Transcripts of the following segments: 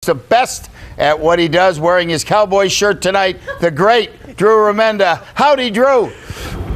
The best at what he does, wearing his Cowboy shirt tonight, the great Drew Remenda. Howdy, Drew.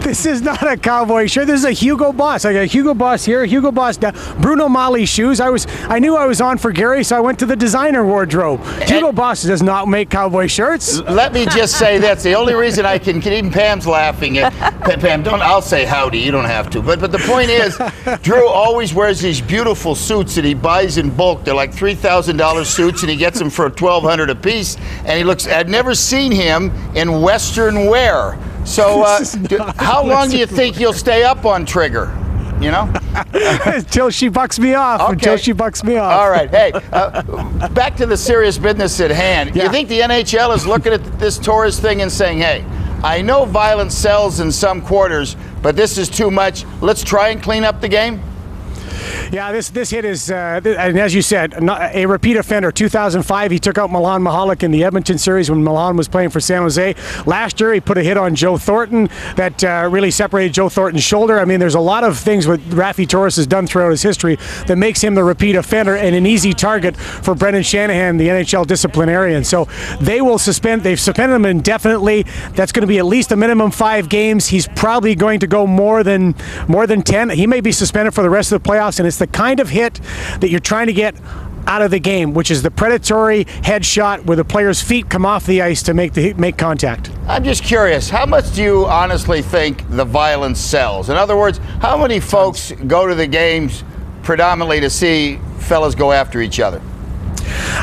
This is not a Cowboy shirt. This is a Hugo Boss. I got Hugo Boss here, Hugo Boss down. Bruno Mali shoes. I knew I was on for Gary, so I went to the designer wardrobe. Hugo Boss does not make Cowboy shirts. Let me just say that's the only reason I can. Even Pam's laughing at Pam. Don't. I'll say howdy. You don't have to. But the point is, Drew always wears these beautiful suits that he buys in bulk. They're like $3,000 suits, and he gets them for $1,200 a piece. And he looks. I'd never seen him in Western wear. So, how long do you think you'll stay up on Trigger? You know? Until she bucks me off. Okay. Until she bucks me off. All right. Hey, back to the serious business at hand. Yeah. You think the NHL is looking at this tourist thing and saying, hey, I know violence sells in some quarters, but this is too much. Let's try and clean up the game? Yeah, this hit is, and as you said, a repeat offender. 2005, he took out Milan Mihalik in the Edmonton series when Milan was playing for San Jose. Last year, he put a hit on Joe Thornton that really separated Joe Thornton's shoulder. I mean, there's a lot of things what Raffi Torres has done throughout his history that makes him the repeat offender and an easy target for Brendan Shanahan, the NHL disciplinarian. So they've suspended him indefinitely. That's going to be at least a minimum 5 games. He's probably going to go more than 10. He may be suspended for the rest of the playoffs, and it's the kind of hit that you're trying to get out of the game, which is the predatory headshot where the player's feet come off the ice to make contact. I'm just curious, how much do you honestly think the violence sells? In other words, how many folks go to the games predominantly to see fellas go after each other?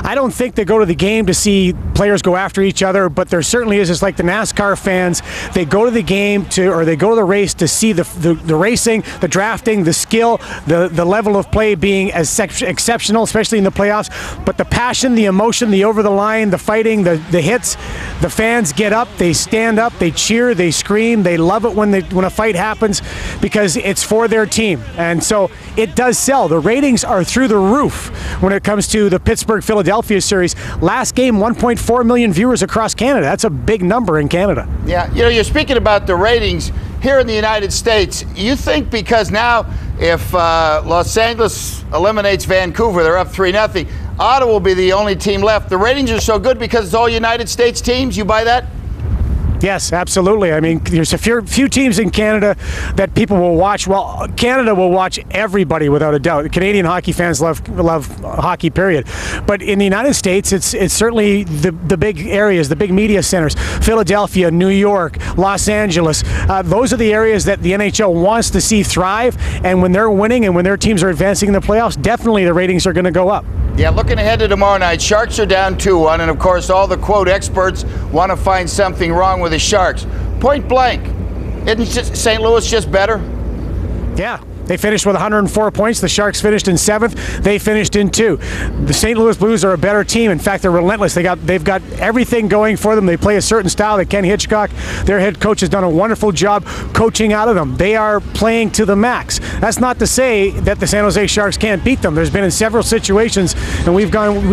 I don't think they go to the game to see players go after each other, but there certainly is. It's like the NASCAR fans. They go to the game or they go to the race to see the racing, the drafting, the skill, the level of play being as exceptional, especially in the playoffs. But the passion, the emotion, the over the line, the fighting, the hits, the fans get up, they stand up, they cheer, they scream, they love it when a fight happens because it's for their team. And so it does sell. The ratings are through the roof when it comes to the Pittsburgh-Philadelphia series. Last game, 1.4 million viewers across Canada. That's a big number in Canada. Yeah, you're speaking about the ratings here in the United States. You think because now if Los Angeles eliminates Vancouver, they're up 3-0, Ottawa will be the only team left. The ratings are so good because it's all United States teams. You buy that? Yes, absolutely. I mean, there's a few teams in Canada that people will watch. Well, Canada will watch everybody without a doubt. Canadian hockey fans love hockey, period. But in the United States, it's certainly the big areas, the big media centers. Philadelphia, New York, Los Angeles. Those are the areas that the NHL wants to see thrive. And when they're winning and when their teams are advancing in the playoffs, definitely the ratings are going to go up. Yeah, looking ahead to tomorrow night, Sharks are down 2-1, and of course all the quote experts want to find something wrong with the Sharks. Point blank, isn't St. Louis just better? Yeah. They finished with 104 points. The Sharks finished in 7th. They finished in 2. The St. Louis Blues are a better team. In fact, they're relentless. They've got everything going for them. They play a certain style that Ken Hitchcock, their head coach, has done a wonderful job coaching out of them. They are playing to the max. That's not to say that the San Jose Sharks can't beat them. There's been in several situations, and we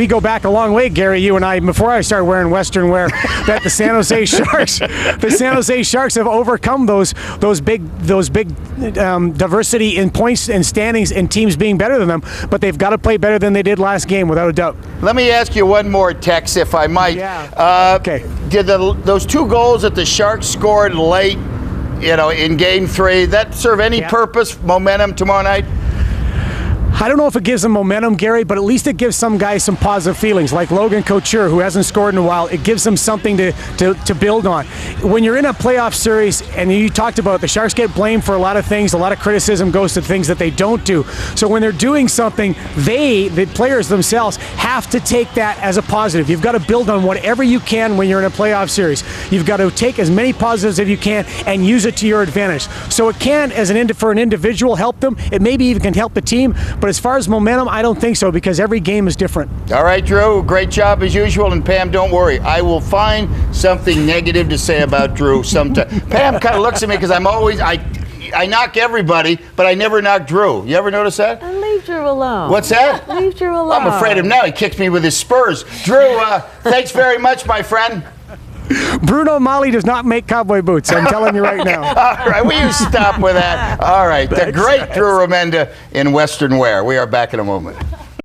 go back a long way, Gary, you and I, before I started wearing Western wear, that the San Jose Sharks have overcome those big diversity in points and standings and teams being better than them, but they've got to play better than they did last game, without a doubt. Let me ask you one more, Tex, if I might. Yeah. Okay. Did those 2 goals that the Sharks scored late, in Game 3, that serve any purpose, momentum tomorrow night? I don't know if it gives them momentum, Gary, but at least it gives some guys some positive feelings, like Logan Couture, who hasn't scored in a while. It gives them something to build on. When you're in a playoff series, and you talked about the Sharks get blamed for a lot of things, a lot of criticism goes to things that they don't do. So when they're doing something, the players themselves, have to take that as a positive. You've got to build on whatever you can when you're in a playoff series. You've got to take as many positives as you can and use it to your advantage. So it can, for an individual, help them. It maybe even can help the team, but as far as momentum, I don't think so, because every game is different. All right, Drew, great job as usual. And Pam, don't worry. I will find something negative to say about Drew sometime. Pam kind of looks at me because I knock everybody, but I never knock Drew. You ever notice that? Leave Drew alone. What's that? Leave Drew alone. I'm afraid of him now. He kicks me with his spurs. Drew, thanks very much, my friend. Bruno Mali does not make cowboy boots. I'm telling you right now. All right, will you stop with that? All right, the great Drew Remenda in Western wear. We are back in a moment.